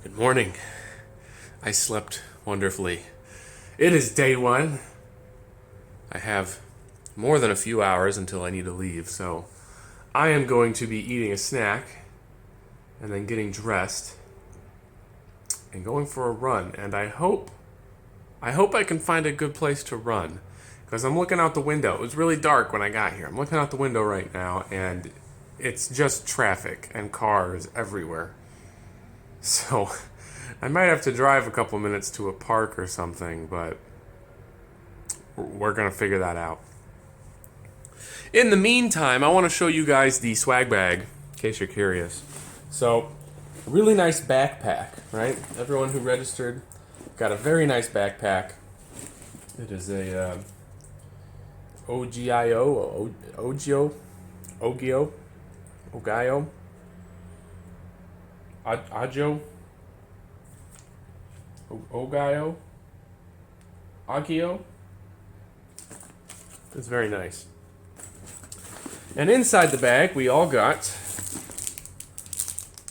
Good morning. I slept wonderfully. It is day one. I have more than a few hours until I need to leave, so I am going to be eating a snack and then getting dressed and going for a run. And I hope I can find a good place to run because I'm looking out the window. It was really dark when I got here. I'm looking out the window right now and it's just traffic and cars everywhere. So I might have to drive a couple minutes to a park or something, but we're going to figure that out. In the meantime, I want to show you guys the swag bag, in case you're curious. So, really nice backpack, right? Everyone who registered got a very nice backpack. It is a Ogio, Agio. It's very nice. And inside the bag, we all got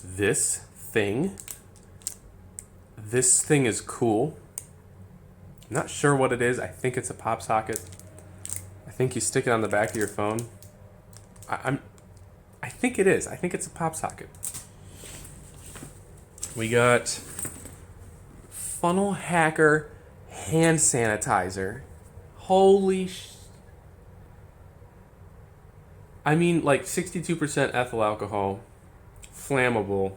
this thing. This thing is cool. I'm not sure what it is. I think it's a pop socket. I think you stick it on the back of your phone. I think it is. I think it's a pop socket. We got Funnel Hacker hand sanitizer. Holy I mean, like 62% ethyl alcohol, flammable.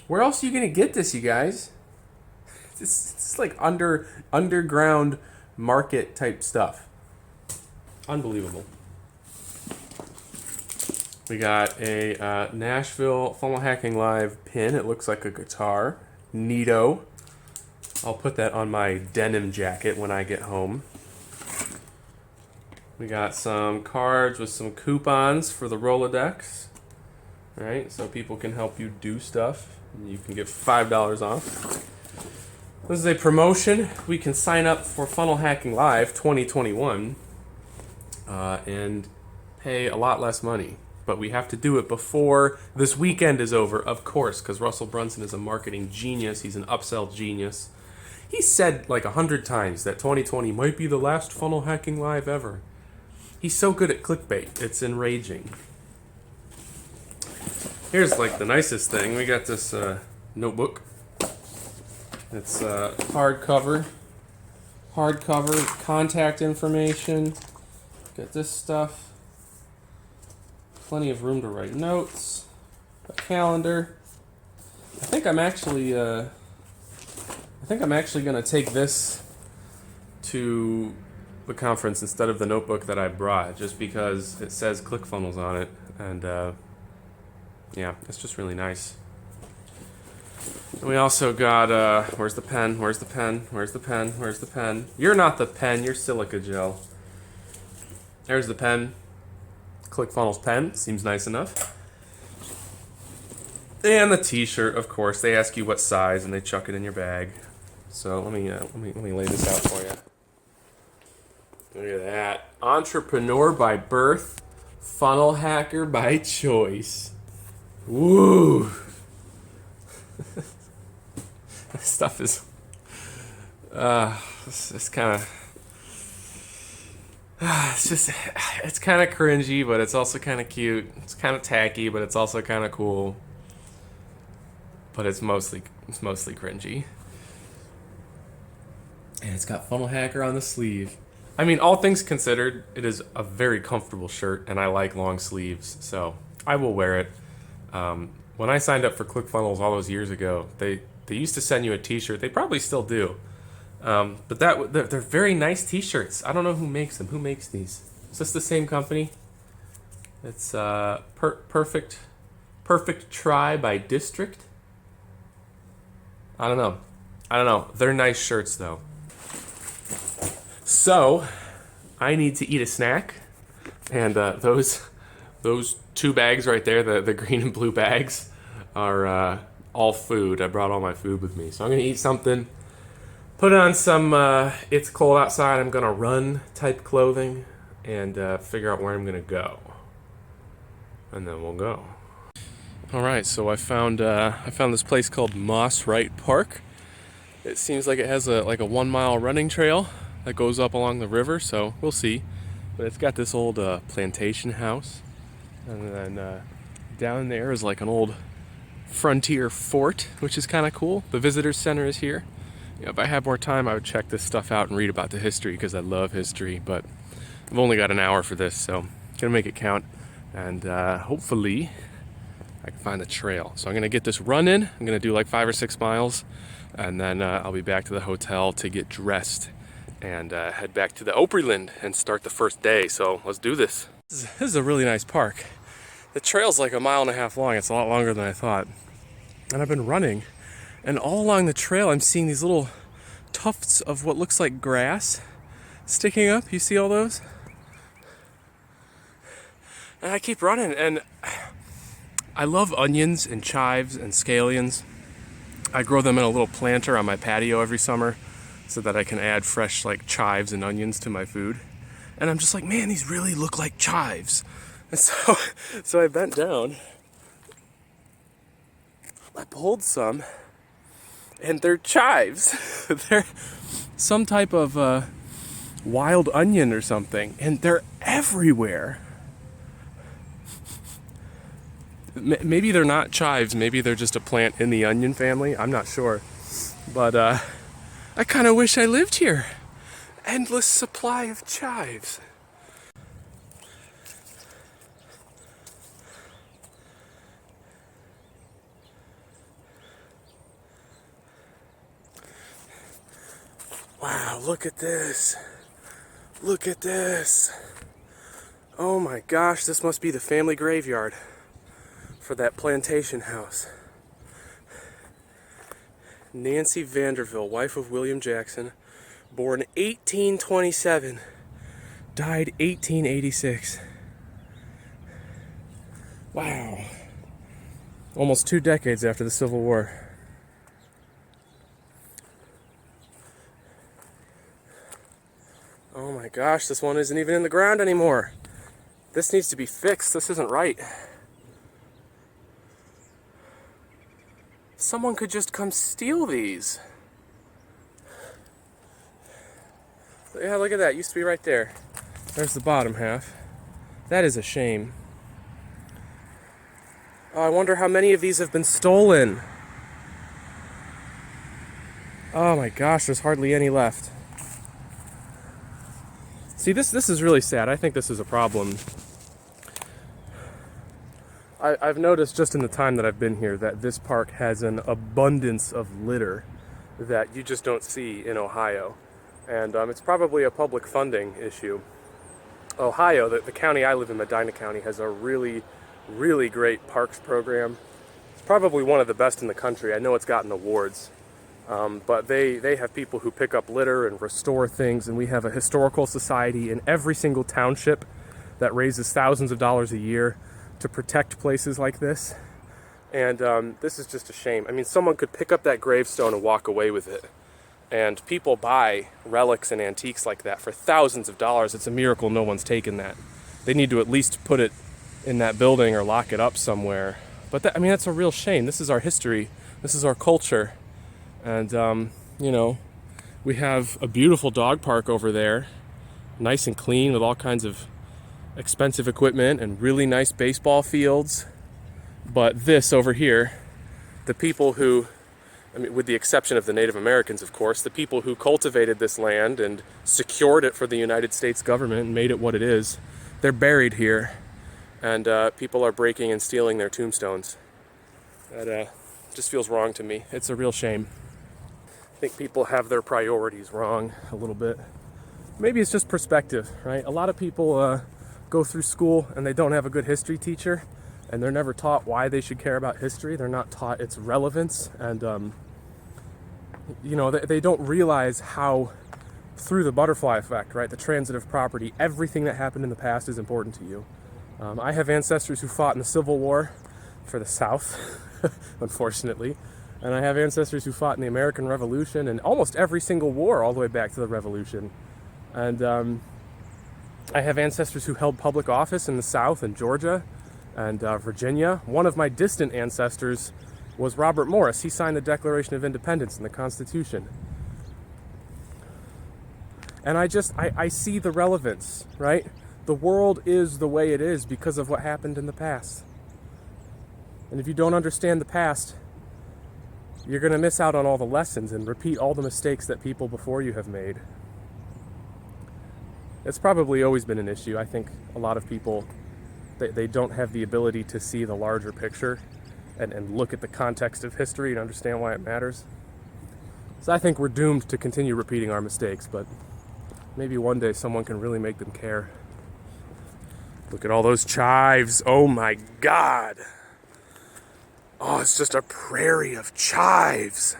Where else are you gonna get this, you guys? It's like underground market type stuff. Unbelievable. We got a Nashville Funnel Hacking Live pin. It looks like a guitar. Neato. I'll put that on my denim jacket when I get home. We got some cards with some coupons for the Rolodex. Right, so people can help you do stuff. You can get $5 off. This is a promotion. We can sign up for Funnel Hacking Live 2021 and pay a lot less money. But we have to do it before this weekend is over, of course, because Russell Brunson is a marketing genius. He's an upsell genius. He said like 100 times that 2020 might be the last Funnel Hacking Live ever. He's so good at clickbait. It's enraging. Here's like the nicest thing. We got this notebook. It's hardcover, contact information. Got this stuff. Plenty of room to write notes. A calendar. I think I'm actually gonna take this to the conference instead of the notebook that I brought, just because it says ClickFunnels on it, and yeah, it's just really nice. We also got where's the pen? Where's the pen? Where's the pen? Where's the pen? You're not the pen. You're silica gel. There's the pen. ClickFunnels pen seems nice enough. And the T-shirt, of course. They ask you what size, and they chuck it in your bag. So let me lay this out for you. Look at that. Entrepreneur by birth, funnel hacker by choice. Woo! This stuff is it's kind of it's kind of cringy, but it's also kind of cute. It's kind of tacky, but it's also kind of cool. But it's mostly cringy. And it's got Funnel Hacker on the sleeve. I mean, all things considered, it is a very comfortable shirt, and I like long sleeves, so I will wear it. When I signed up for ClickFunnels all those years ago, they used to send you a T-shirt. They probably still do. But they're very nice T-shirts. I don't know who makes them. Who makes these? Is this the same company? It's Perfect Try by District. I don't know. They're nice shirts though. So, I need to eat a snack, and those two bags right there, the green and blue bags, are all food. I brought all my food with me, so I'm gonna eat something. Put on some it's cold outside, I'm gonna run type clothing, and figure out where I'm gonna go, and then we'll go. All right, so I found this place called Moss Wright Park. It seems like it has a 1 mile running trail that goes up along the river, so we'll see. But it's got this old plantation house, and then down there is like an old frontier fort, which is kind of cool. The visitor center is here. If I had more time, I would check this stuff out and read about the history because I love history. But I've only got an hour for this, so I'm gonna make it count, and hopefully I can find the trail. So I'm gonna get this run in. I'm gonna do like 5 or 6 miles, and then I'll be back to the hotel to get dressed and head back to the Opryland and start the first day. So let's do this. This is a really nice park. The trail's like 1.5 miles long. It's a lot longer than I thought. And I've been running, and all along the trail I'm seeing these little tufts of what looks like grass sticking up. You see all those? And I keep running, and I love onions and chives and scallions. I grow them in a little planter on my patio every summer so that I can add fresh like chives and onions to my food. And I'm just like, man, these really look like chives. And so I bent down, I pulled some, and they're chives. They're some type of wild onion or something, and they're everywhere. Maybe they're not chives, maybe they're just a plant in the onion family, I'm not sure. But I kind of wish I lived here. Endless supply of chives. Wow, look at this. Look at this. Oh my gosh, this must be the family graveyard for that plantation house. Nancy Vanderville, wife of William Jackson, born 1827, died 1886. Wow. Almost 2 decades after the Civil War. Oh my gosh, this one isn't even in the ground anymore. This needs to be fixed. This isn't right. Someone could just come steal these. Yeah, look at that. It used to be right there. There's the bottom half. That is a shame. Oh, I wonder how many of these have been stolen. Oh my gosh, there's hardly any left. See, this is really sad. I think this is a problem. I've noticed just in the time that I've been here that this park has an abundance of litter that you just don't see in Ohio. And it's probably a public funding issue. Ohio, the county I live in, Medina County, has a really, really great parks program. It's probably one of the best in the country. I know it's gotten awards. But they have people who pick up litter and restore things, and we have a historical society in every single township that raises thousands of dollars a year to protect places like this. And this is just a shame. I mean, someone could pick up that gravestone and walk away with it. And people buy relics and antiques like that for thousands of dollars. It's a miracle no one's taken that. They need to at least put it in that building or lock it up somewhere. But I mean, that's a real shame. This is our history. This is our culture. And, you know, we have a beautiful dog park over there, nice and clean with all kinds of expensive equipment and really nice baseball fields. But this over here, the people who, I mean, with the exception of the Native Americans, of course, the people who cultivated this land and secured it for the United States government and made it what it is, they're buried here. And people are breaking and stealing their tombstones. That just feels wrong to me. It's a real shame. I think people have their priorities wrong a little bit. Maybe it's just perspective, right? A lot of people go through school and they don't have a good history teacher, and they're never taught why they should care about history. They're not taught its relevance, and you know, they don't realize how, through the butterfly effect, right, the transitive property, everything that happened in the past is important to you. I have ancestors who fought in the Civil War for the South, unfortunately. And I have ancestors who fought in the American Revolution and almost every single war all the way back to the Revolution. And I have ancestors who held public office in the South and Georgia. And Virginia, one of my distant ancestors was Robert Morris. He signed the Declaration of Independence and the Constitution. And I see the relevance, right? The world is the way it is because of what happened in the past. And if you don't understand the past, you're going to miss out on all the lessons and repeat all the mistakes that people before you have made. It's probably always been an issue. I think a lot of people, they don't have the ability to see the larger picture and look at the context of history and understand why it matters. So I think we're doomed to continue repeating our mistakes, but maybe one day someone can really make them care. Look at all those chives. Oh my God. Oh, it's just a prairie of chives.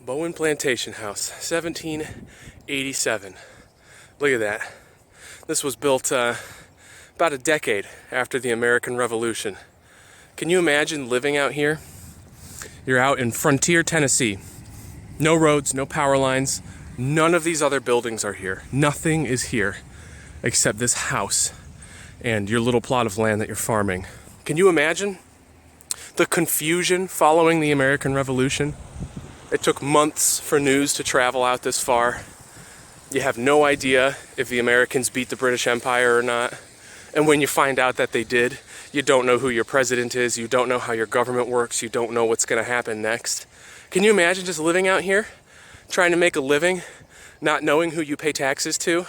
Bowen Plantation House, 1787. Look at that. This was built about a decade after the American Revolution. Can you imagine living out here? You're out in Frontier, Tennessee. No roads, no power lines. None of these other buildings are here. Nothing is here except this house and your little plot of land that you're farming. Can you imagine the confusion following the American Revolution? It took months for news to travel out this far. You have no idea if the Americans beat the British Empire or not. And when you find out that they did, you don't know who your president is, you don't know how your government works, you don't know what's going to happen next. Can you imagine just living out here, trying to make a living, not knowing who you pay taxes to?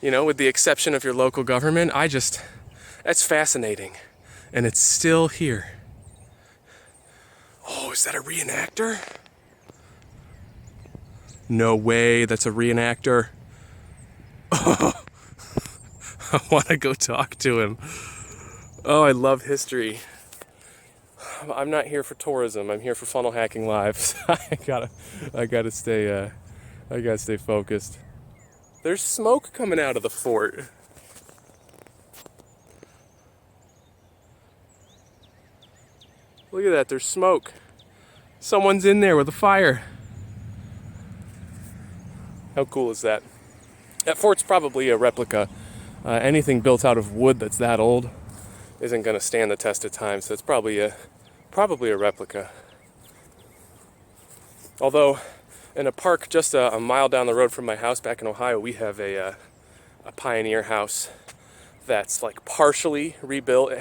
You know, with the exception of your local government. That's fascinating. And it's still here. Oh, is that a reenactor? No way, that's a reenactor. Oh, I want to go talk to him. Oh, I love history. I'm not here for tourism. I'm here for Funnel Hacking Live. I gotta stay focused. There's smoke coming out of the fort. Look at that, there's smoke. Someone's in there with a fire. How cool is that? That fort's probably a replica. Anything built out of wood that's that old isn't going to stand the test of time, so it's probably a replica. Although, in a park just a mile down the road from my house back in Ohio, we have a pioneer house that's like partially rebuilt.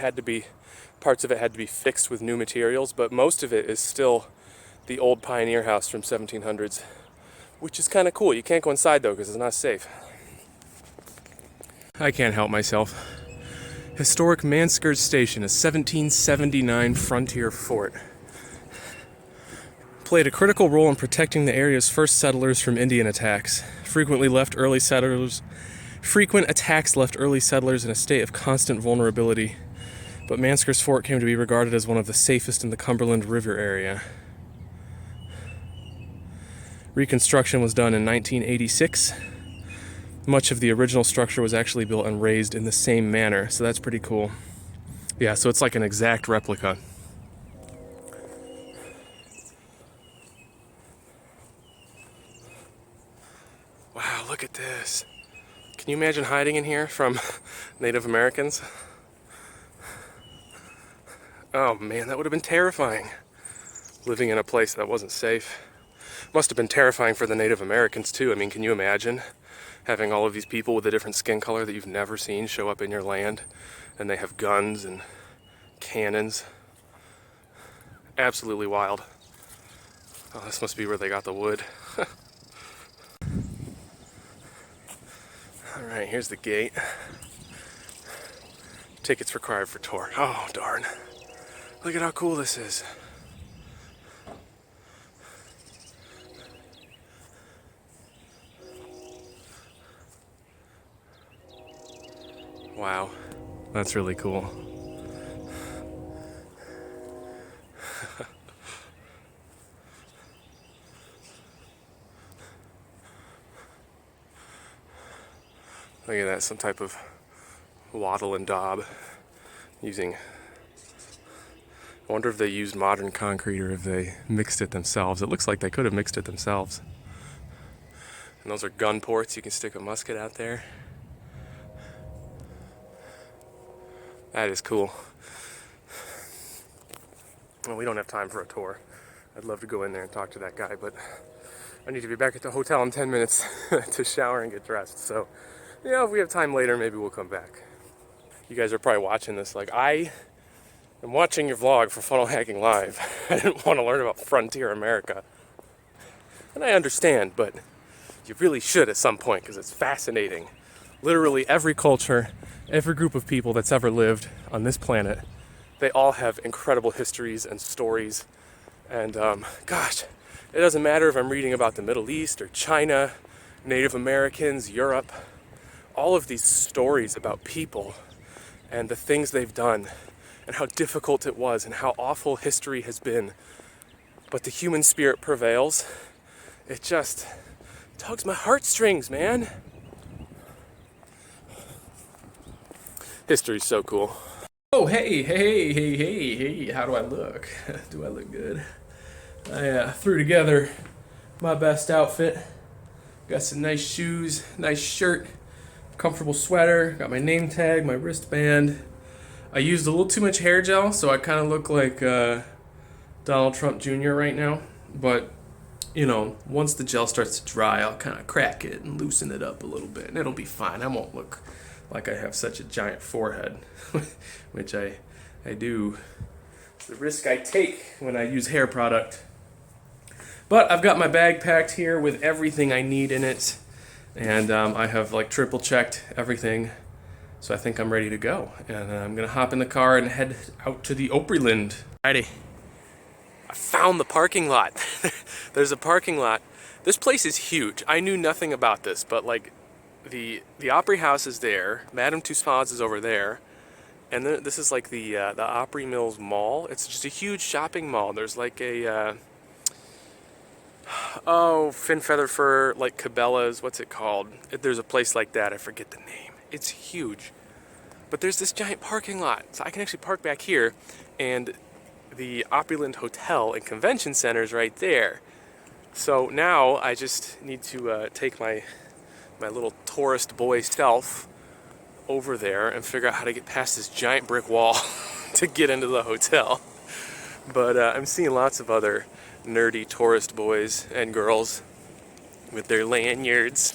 Parts of it had to be fixed with new materials, but most of it is still the old pioneer house from 1700s, which is kind of cool. You can't go inside though because it's not safe. I can't help myself. Historic Manskers Station, a 1779 frontier fort. Played a critical role in protecting the area's first settlers from Indian attacks. Frequent attacks left early settlers in a state of constant vulnerability, but Manskers Fort came to be regarded as one of the safest in the Cumberland River area. Reconstruction was done in 1986. Much of the original structure was actually built and raised in the same manner, so that's pretty cool. Yeah, so it's like an exact replica. Wow, look at this. Can you imagine hiding in here from Native Americans? Oh man, that would have been terrifying. Living in a place that wasn't safe. Must have been terrifying for the Native Americans too. I mean, can you imagine having all of these people with a different skin color that you've never seen show up in your land, and they have guns and cannons? Absolutely wild. Oh, this must be where they got the wood. Alright, here's the gate. Tickets required for tour. Oh, darn. Look at how cool this is. Wow, that's really cool. Look at that, some type of wattle and daub using... I wonder if they used modern concrete or if they mixed it themselves. It looks like they could have mixed it themselves. And those are gun ports. You can stick a musket out there. That is cool. Well, we don't have time for a tour. I'd love to go in there and talk to that guy, but I need to be back at the hotel in 10 minutes to shower and get dressed. So, if we have time later, maybe we'll come back. You guys are probably watching this like, I am watching your vlog for Funnel Hacking Live. I didn't want to learn about Frontier America. And I understand, but you really should at some point because it's fascinating. Literally every culture, every group of people that's ever lived on this planet, they all have incredible histories and stories. And gosh, it doesn't matter if I'm reading about the Middle East or China, Native Americans, Europe, all of these stories about people and the things they've done and how difficult it was and how awful history has been. But the human spirit prevails. It just tugs my heartstrings, man. History's so cool. Oh, hey, how do I look? Do I look good? I threw together my best outfit. Got some nice shoes, nice shirt, comfortable sweater, got my name tag, my wristband. I used a little too much hair gel, so I kind of look like Donald Trump Jr. right now. But, once the gel starts to dry, I'll kind of crack it and loosen it up a little bit, and it'll be fine. I won't look like I have such a giant forehead, which I do. It's the risk I take when I use hair product. But I've got my bag packed here with everything I need in it, and I have triple checked everything, so I think I'm ready to go. And I'm gonna hop in the car and head out to the Opryland. Alrighty, I found the parking lot. There's a parking lot. This place is huge. I knew nothing about this, but the Opry House is there, Madame Tussauds is over there, and then this is the Opry Mills Mall. It's just a huge shopping mall. There's a Fin Feather Fur, Cabela's, what's it called? There's a place like that, I forget the name. It's huge. But there's this giant parking lot, so I can actually park back here, and the Opryland Hotel and Convention Center is right there. So now I just need to take my little tourist boy self over there and figure out how to get past this giant brick wall to get into the hotel. But I'm seeing lots of other nerdy tourist boys and girls with their lanyards.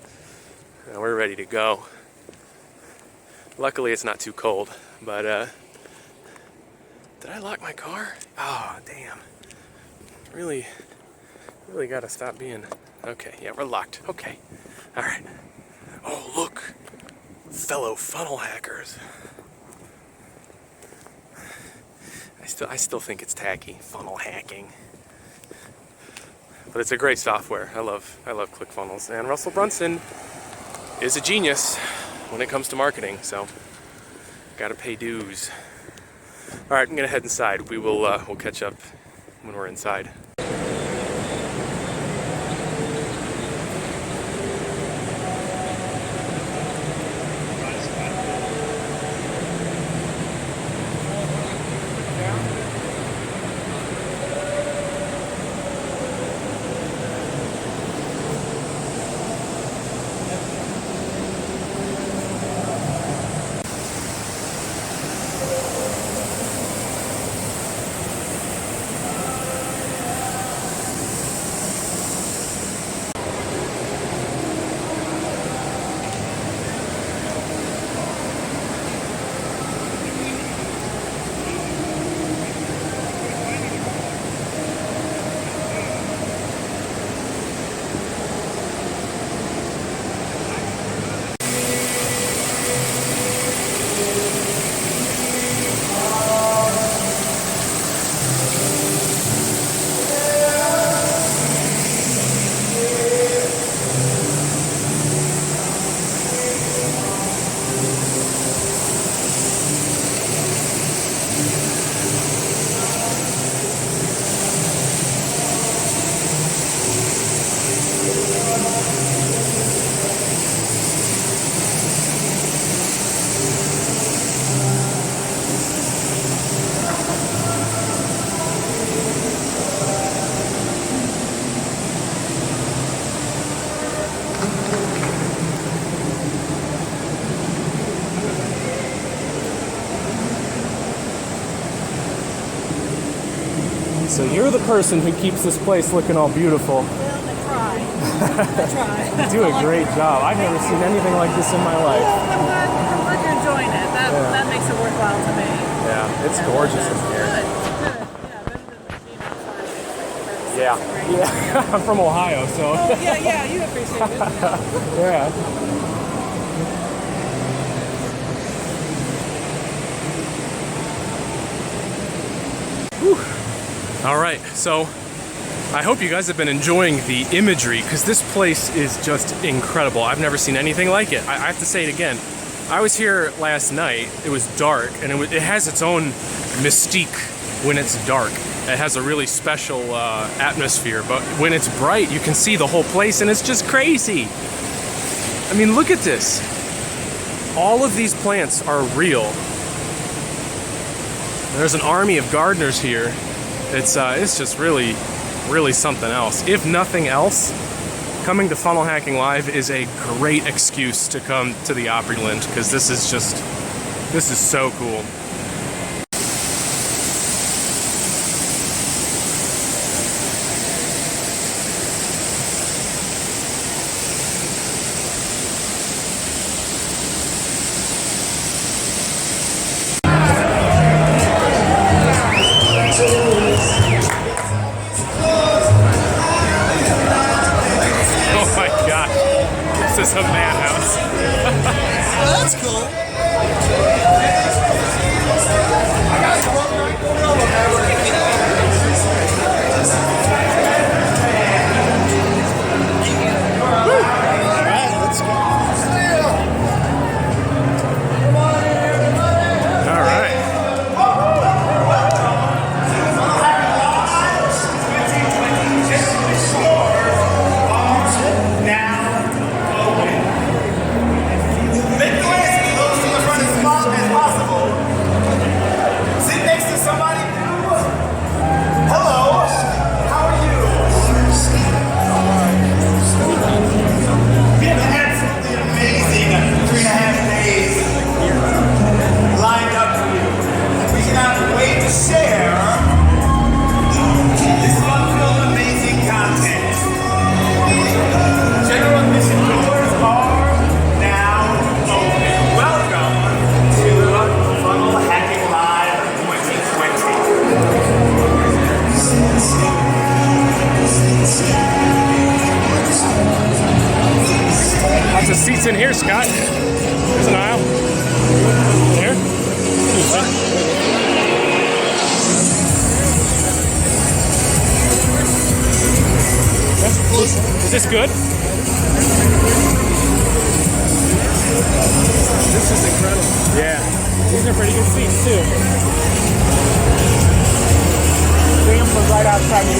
And we're ready to go. Luckily it's not too cold, but did I lock my car? Oh, damn. Really gotta stop being... Okay, yeah, we're locked. Okay, all right. Oh, look, fellow funnel hackers. I still think it's tacky, funnel hacking. But it's a great software. I love ClickFunnels. And Russell Brunson is a genius when it comes to marketing, so gotta pay dues. All right, I'm gonna head inside. We'll catch up when we're inside. So you're the person who keeps this place looking all beautiful. Well, I try. I try. You do a great job. I've never seen anything like this in my life. I'm glad you're enjoying it. That makes it worthwhile to me. Yeah, it's gorgeous in here. Good. Yeah, better than like being outside. Yeah. I'm from Ohio, so. Oh, yeah, you appreciate it. Yeah. Whew. All right, so I hope you guys have been enjoying the imagery because this place is just incredible. I've never seen anything like it. I have to say it again. I was here last night. It was dark, and it has its own mystique when it's dark. It has a really special atmosphere, but when it's bright, you can see the whole place, and it's just crazy. I mean, look at this. All of these plants are real. There's an army of gardeners here. It's just really, really something else. If nothing else, coming to Funnel Hacking Live is a great excuse to come to the Opryland because this is so cool. This is a madhouse. Well, that's cool. Alright, let's go. Alright. Lots of seats in here, Scott. There's an aisle. Here. Is this good? This is incredible. Yeah. These are pretty good seats, too. Bring them from right outside the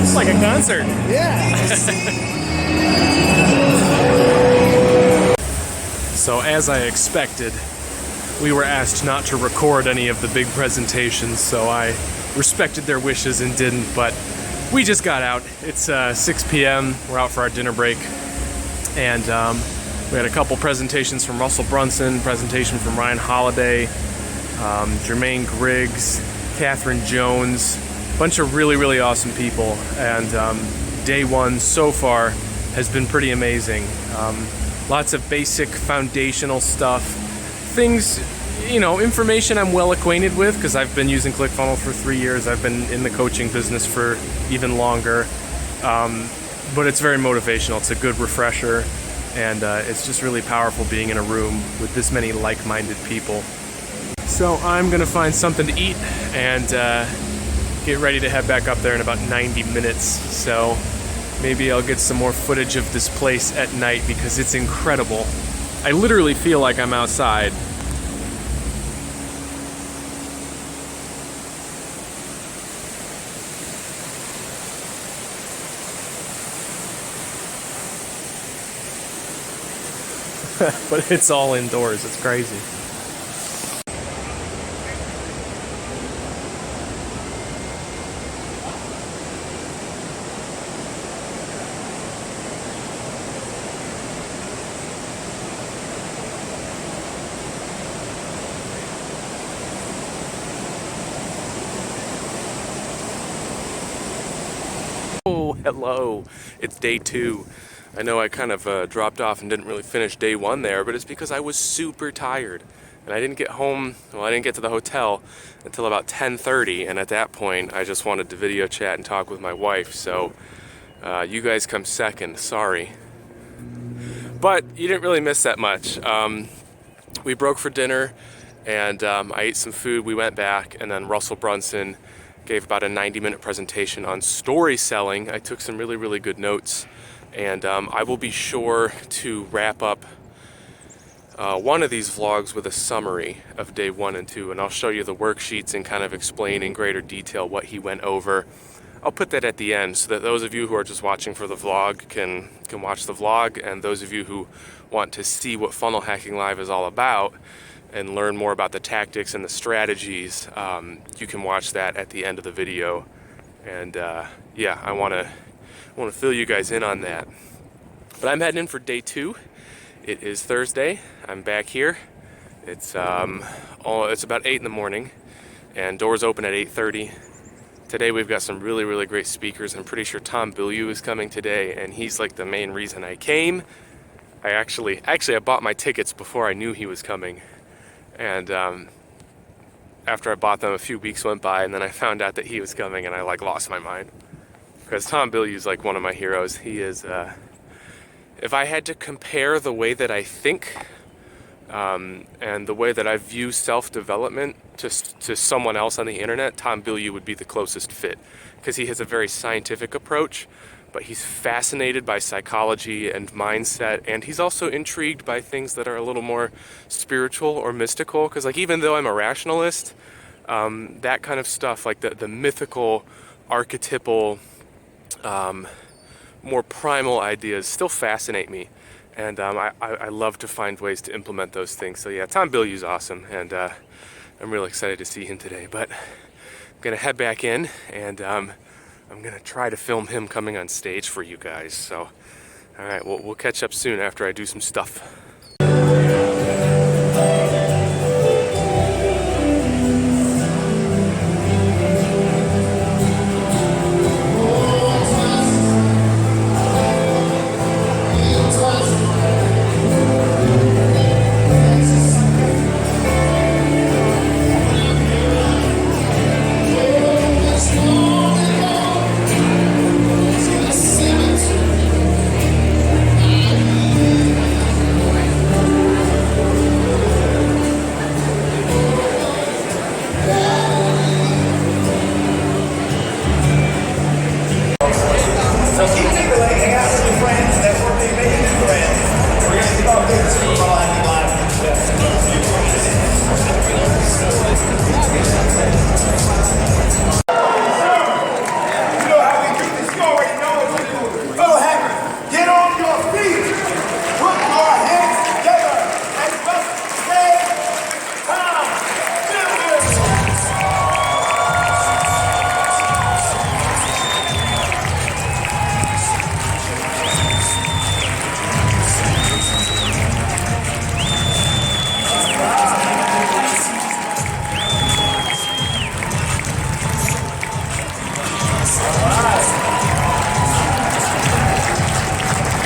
It's like a concert. Yeah. So as I expected, we were asked not to record any of the big presentations, so I respected their wishes and didn't, but we just got out. It's 6 p.m. We're out for our dinner break, and we had a couple presentations from Russell Brunson, presentation from Ryan Holiday, Jermaine Griggs, Catherine Jones, a bunch of really, really awesome people, and day one so far has been pretty amazing. Lots of basic foundational stuff, things you know, information I'm well acquainted with because I've been using ClickFunnels for 3 years. I've been in the coaching business for even longer. But it's very motivational. It's a good refresher, and it's just really powerful being in a room with this many like-minded people. So I'm gonna find something to eat and get ready to head back up there in about 90 minutes. So maybe I'll get some more footage of this place at night because it's incredible. I literally feel like I'm outside. But it's all indoors. It's crazy. Oh, hello. It's day 2. I know I kind of dropped off and didn't really finish day 1 there, but it's because I was super tired. And I didn't get home, well, I didn't get to the hotel until about 10:30, and at that point, I just wanted to video chat and talk with my wife, so you guys come second, sorry. But you didn't really miss that much. We broke for dinner, and I ate some food, we went back, and then Russell Brunson gave about a 90-minute presentation on story selling. I took some really, really good notes. And I will be sure to wrap up one of these vlogs with a summary of day 1 and 2, and I'll show you the worksheets and kind of explain in greater detail what he went over. I'll put that at the end so that those of you who are just watching for the vlog can watch the vlog, and those of you who want to see what Funnel Hacking Live is all about and learn more about the tactics and the strategies, you can watch that at the end of the video. And yeah, I want to fill you guys in on that. But I'm heading in for day 2. It is Thursday. I'm back here. It's about 8 in the morning, and doors open at 8:30. Today we've got some really, really great speakers. I'm pretty sure Tom Bilyeu is coming today, and he's like the main reason I came. I actually I bought my tickets before I knew he was coming, and after I bought them, a few weeks went by, and then I found out that he was coming, and I like lost my mind. Because Tom Bilyeu is like one of my heroes. He is, if I had to compare the way that I think and the way that I view self-development to someone else on the internet, Tom Bilyeu would be the closest fit. Because he has a very scientific approach, but he's fascinated by psychology and mindset, and he's also intrigued by things that are a little more spiritual or mystical. Because like, even though I'm a rationalist, that kind of stuff, like the mythical, archetypal, more primal ideas still fascinate me, and I love to find ways to implement those things. So yeah, Tom Bilyeu's awesome, and I'm really excited to see him today. But I'm gonna head back in, and I'm gonna try to film him coming on stage for you guys. So all right, we'll catch up soon after I do some stuff.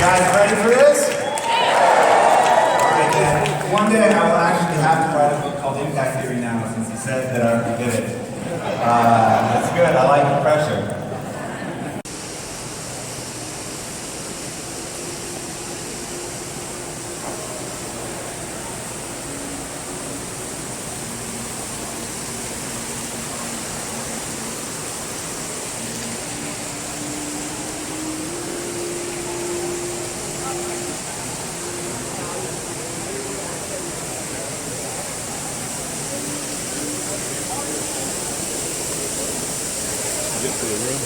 Guys, ready for this? All right, then. One day I will actually have to write a book called Impact to the room.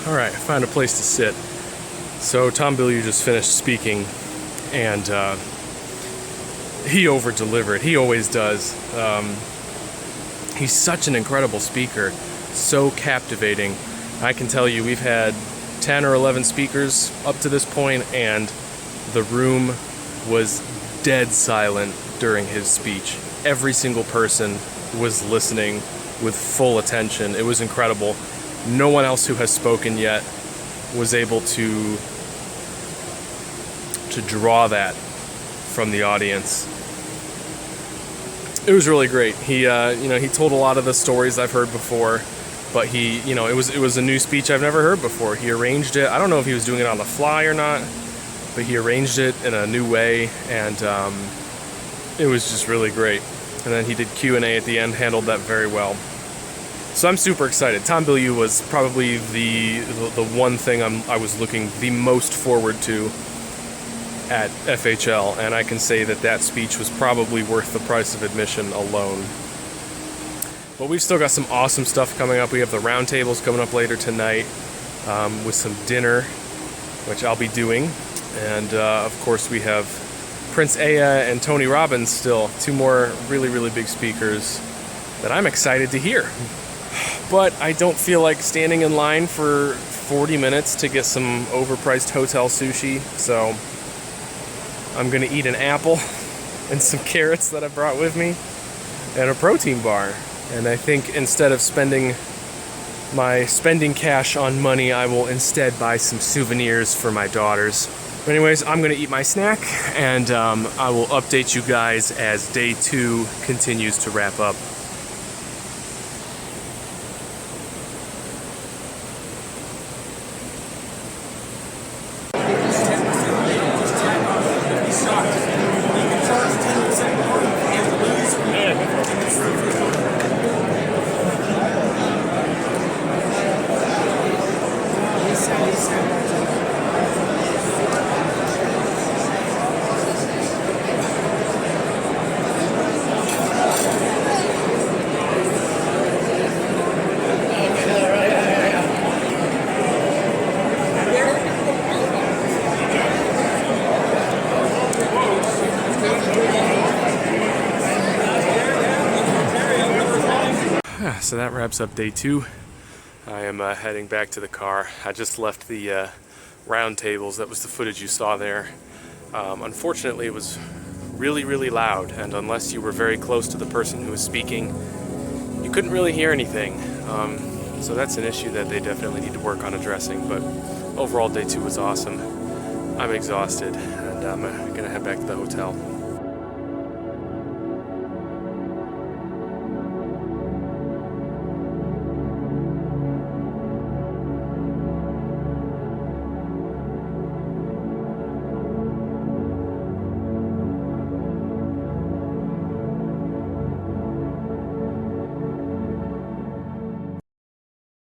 Alright, I found a place to sit. So Tom Bilyeu just finished speaking, and he over-delivered. He always does. He's such an incredible speaker, so captivating. I can tell you, we've had 10 or 11 speakers up to this point, and the room was dead silent during his speech. Every single person was listening with full attention. It was incredible. No one else who has spoken yet was able to draw that from the audience. It was really great. He he told a lot of the stories I've heard before, but it was a new speech I've never heard before. He arranged it. I don't know if he was doing it on the fly or not, but he arranged it in a new way, and it was just really great. And then he did Q&A at the end, handled that very well. So I'm super excited. Tom Bilyeu was probably the one thing I was looking the most forward to at FHL, and I can say that speech was probably worth the price of admission alone. But we've still got some awesome stuff coming up. We have the roundtables coming up later tonight with some dinner, which I'll be doing. And of course we have Prince Aya and Tony Robbins still, two more really, really big speakers that I'm excited to hear. But I don't feel like standing in line for 40 minutes to get some overpriced hotel sushi, so I'm gonna eat an apple and some carrots that I brought with me and a protein bar. And I think instead of spending cash on money, I will instead buy some souvenirs for my daughters. Anyways, I'm gonna eat my snack, and I will update you guys as day 2 continues to wrap up. So that wraps up day 2. I am heading back to the car. I just left the round tables. That was the footage you saw there. Unfortunately, it was really, really loud, and unless you were very close to the person who was speaking, you couldn't really hear anything. So that's an issue that they definitely need to work on addressing, but overall day 2 was awesome. I'm exhausted, and I'm gonna head back to the hotel.